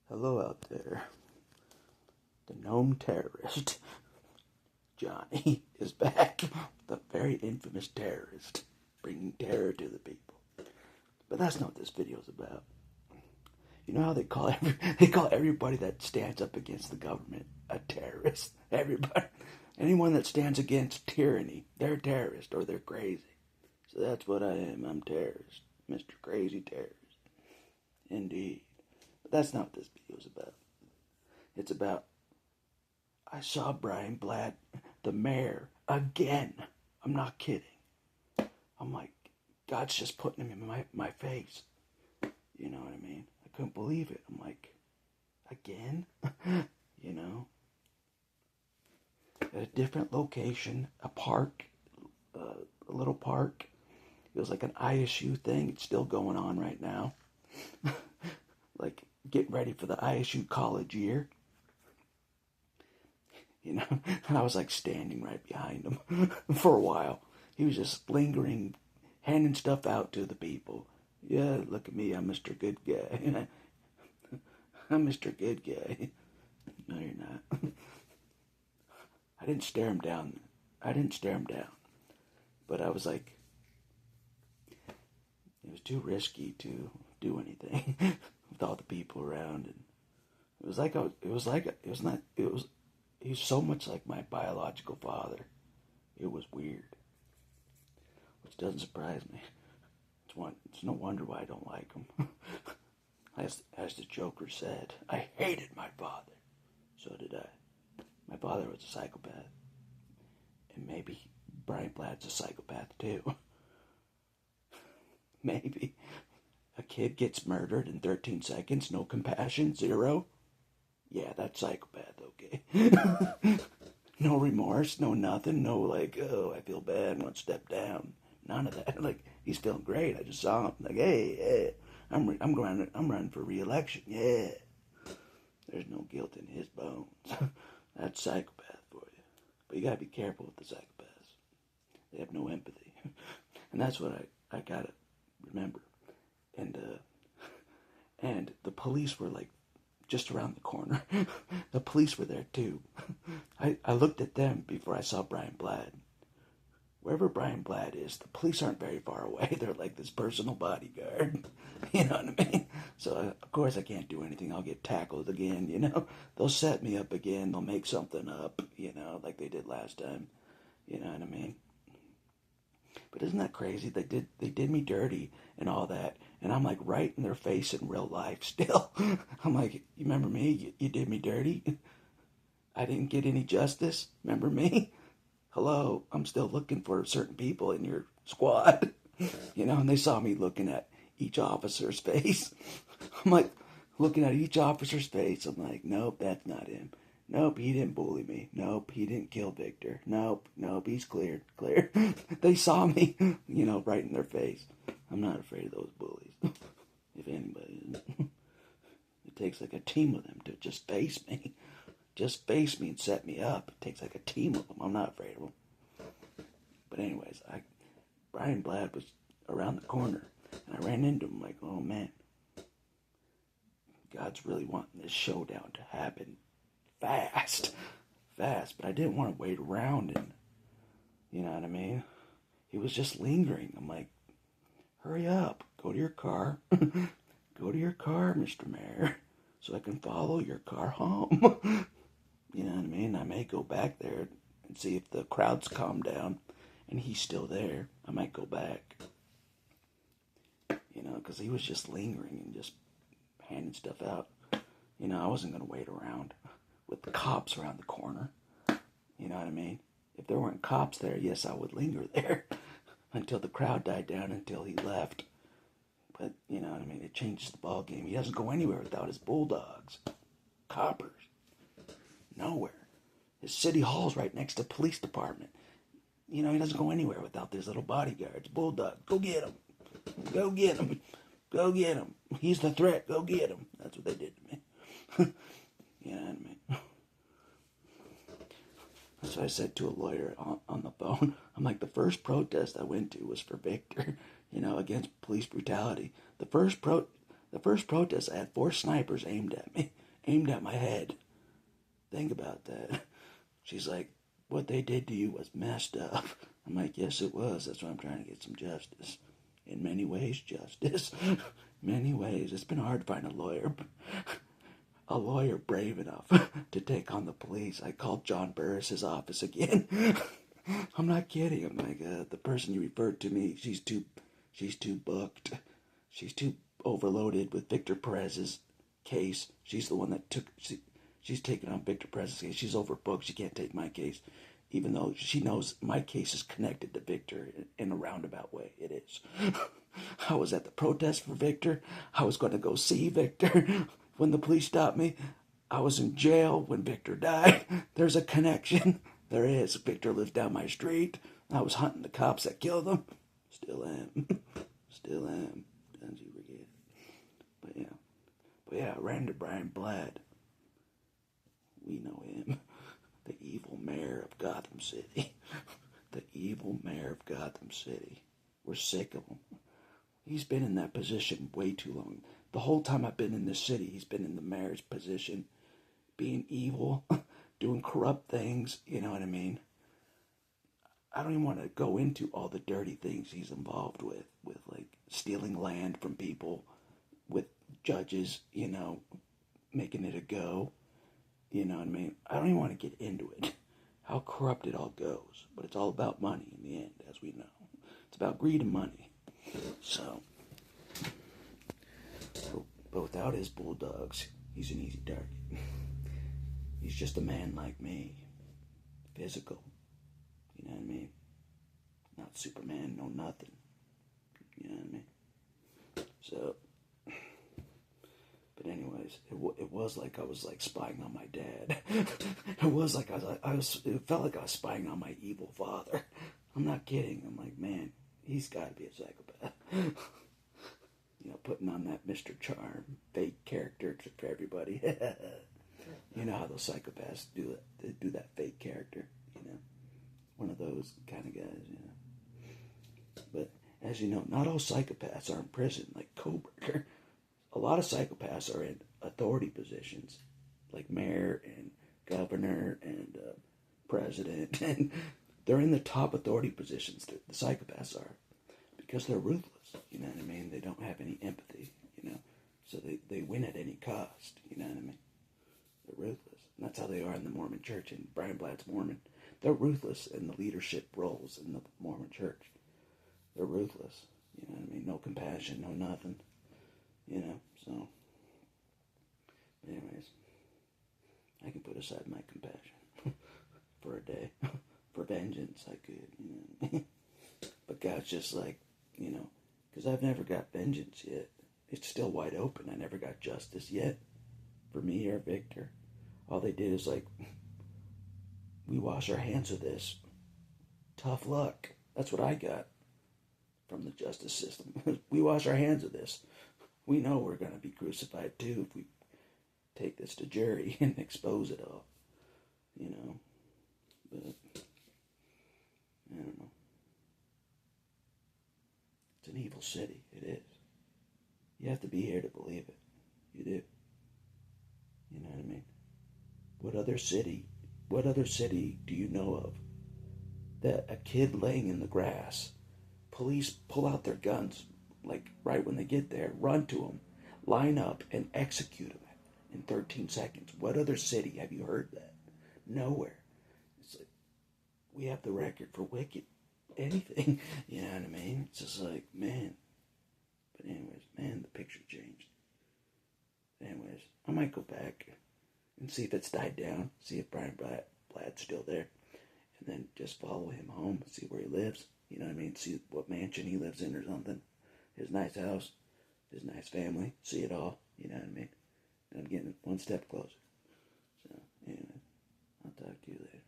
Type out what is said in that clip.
Hello out there. The gnome terrorist, Johnny, is back. The very infamous terrorist, bringing terror to the people. But that's not what this video is about. You know how they call everybody that stands up against the government a terrorist? Everybody. Anyone that stands against tyranny, they're a terrorist or they're crazy. So that's what I am. I'm terrorist. Mr. Crazy Terrorist. Indeed. But that's not what this video is about. It's about, I saw Brian Blatt, the mayor, again. I'm not kidding. I'm like, God's just putting him in my face. You know what I mean? I couldn't believe it. I'm like, again? You know? At a different location, a park, a little park. It was like an ISU thing. It's still going on right now. Like, getting ready for the ISU college year. You know, and I was like standing right behind him for a while. He was just lingering, handing stuff out to the people. Yeah, look at me, I'm Mr. Good Guy. I'm Mr. Good Guy. No, you're not. I didn't stare him down. But I was like, it was too risky to do anything with all the people around, and he was so much like my biological father. It was weird, which doesn't surprise me. It's no wonder why I don't like him. As the Joker said, I hated my father. So did I. My father was a psychopath. And maybe Brian Blatt's a psychopath too. Maybe. A kid gets murdered in 13 seconds, no compassion, zero. Yeah, that's psychopath, okay. No remorse, no nothing, no like, oh, I feel bad, I want to step down. None of that. Like, he's feeling great. I just saw him. Like, hey, I'm running for re-election. Yeah. There's no guilt in his bones. That's psychopath for you. But you gotta be careful with the psychopaths. They have no empathy. And that's what I gotta remember. And the police were like just around the corner. The police were there too. I looked at them before I saw Brian Blatt. Wherever Brian Blatt is, the police aren't very far away. They're like this personal bodyguard. You know what I mean? So, of course, I can't do anything. I'll get tackled again, you know? They'll set me up again. They'll make something up, you know, like they did last time. You know what I mean? But isn't that crazy? They did me dirty and all that. And I'm like right in their face in real life still. I'm like, you remember me? You did me dirty? I didn't get any justice. Remember me? Hello, I'm still looking for certain people in your squad. You know, and they saw me looking at each officer's face. I'm like, looking at each officer's face. I'm like, nope, that's not him. Nope, he didn't bully me. Nope, he didn't kill Victor. Nope, he's cleared. They saw me, you know, right in their face. I'm not afraid of those bullies. If anybody is. It takes like a team of them to just face me. Just face me and set me up. It takes like a team of them. I'm not afraid of them. But anyways, Brian Blatt was around the corner, and I ran into him like, oh man, God's really wanting this showdown to happen fast. But I didn't want to wait around, and you know what I mean? He was just lingering. I'm like, hurry up, go to your car. Go to your car, Mr. Mayor, so I can follow your car home. You know what I mean? I may go back there and see if the crowd's calmed down and he's still there. I might go back. You know, because he was just lingering and just handing stuff out. You know, I wasn't going to wait around with the cops around the corner. You know what I mean? If there weren't cops there, yes, I would linger there until the crowd died down, until he left. But, you know what I mean? It changes the ball game. He doesn't go anywhere without his bulldogs. Coppers. Nowhere. His city hall's right next to the police department. You know, he doesn't go anywhere without these little bodyguards. Bulldogs. Go get him. Go get him. Go get him. He's the threat. Go get him. That's what they did to me. You know what I mean? That's what I said to a lawyer on the phone. I'm like, the first protest I went to was for Victor, you know, against police brutality. The The first protest, I had 4 snipers aimed at me, aimed at my head. Think about that. She's like, what they did to you was messed up. I'm like, yes, it was. That's why I'm trying to get some justice. In many ways, justice. Many ways. It's been hard to find a lawyer brave enough to take on the police. I called John Burris's office again. I'm not kidding. I'm like, the person you referred to me, she's too booked. She's too overloaded with Victor Perez's case. She's the one that she's taking on Victor Perez's case. She's overbooked. She can't take my case, even though she knows my case is connected to Victor in a roundabout way. It is. I was at the protest for Victor. I was going to go see Victor when the police stopped me. I was in jail when Victor died. There's a connection. There is. Victor lives down my street. I was hunting the cops that killed him. Still am. Still am. Don't you forget. But yeah, I ran to Brian Blad. We know him. The evil mayor of Gotham City. The evil mayor of Gotham City. We're sick of him. He's been in that position way too long. The whole time I've been in this city, he's been in the mayor's position. Being evil. Doing corrupt things. You know what I mean? I don't even want to go into all the dirty things he's involved with like stealing land from people, with judges, making it a go. You know what I mean? I don't even want to get into it, how corrupt it all goes. But it's all about money in the end, as we know. It's about greed and money. So, but without his bulldogs, he's an easy target. He's just a man like me. Physical. You know what I mean? Not Superman, no nothing. You know what I mean? So, but anyways, it was like I was like spying on my dad. It was like it felt like I was spying on my evil father. I'm not kidding. I'm like, man, he's got to be a psychopath. Putting on that Mr. Charm fake character for everybody. You know how those psychopaths do it. They do that fake character, one of those kind of guys, But as you know, not all psychopaths are in prison, like Koberger. A lot of psychopaths are in authority positions, like mayor and governor and president, and they're in the top authority positions. The psychopaths are, because they're ruthless. You know what I mean? They don't have any empathy. So they win at any cost. You know what I mean? They're ruthless. And that's how they are in the Mormon church. And Brian Blatt's Mormon. They're ruthless in the leadership roles in the Mormon church. They're ruthless. You know what I mean? No compassion, no nothing. So. Anyways. I can put aside my compassion for a day. For vengeance, I could. You know what I mean? But God's just like, because I've never got vengeance yet. It's still wide open. I never got justice yet. For me or Victor. All they did is like, we wash our hands of this. Tough luck. That's what I got from the justice system. We wash our hands of this. We know we're going to be crucified too if we take this to jury and expose it all. But I don't know. It's an evil city. It is. You have to be here to believe it. You do. You know what I mean? What other city do you know of that a kid laying in the grass, police pull out their guns, like right when they get there, run to him, line up, and execute him in 13 seconds? What other city have you heard that? Nowhere. It's like, we have the record for wicked anything. You know what I mean? It's just like, man. But anyways, man, the picture changed. Anyways, I might go back and see if it's died down, see if Brian Blatt's still there, and then just follow him home, see where he lives, you know what I mean, see what mansion he lives in or something, his nice house, his nice family, see it all, you know what I mean. I'm getting one step closer. So, anyway, I'll talk to you later.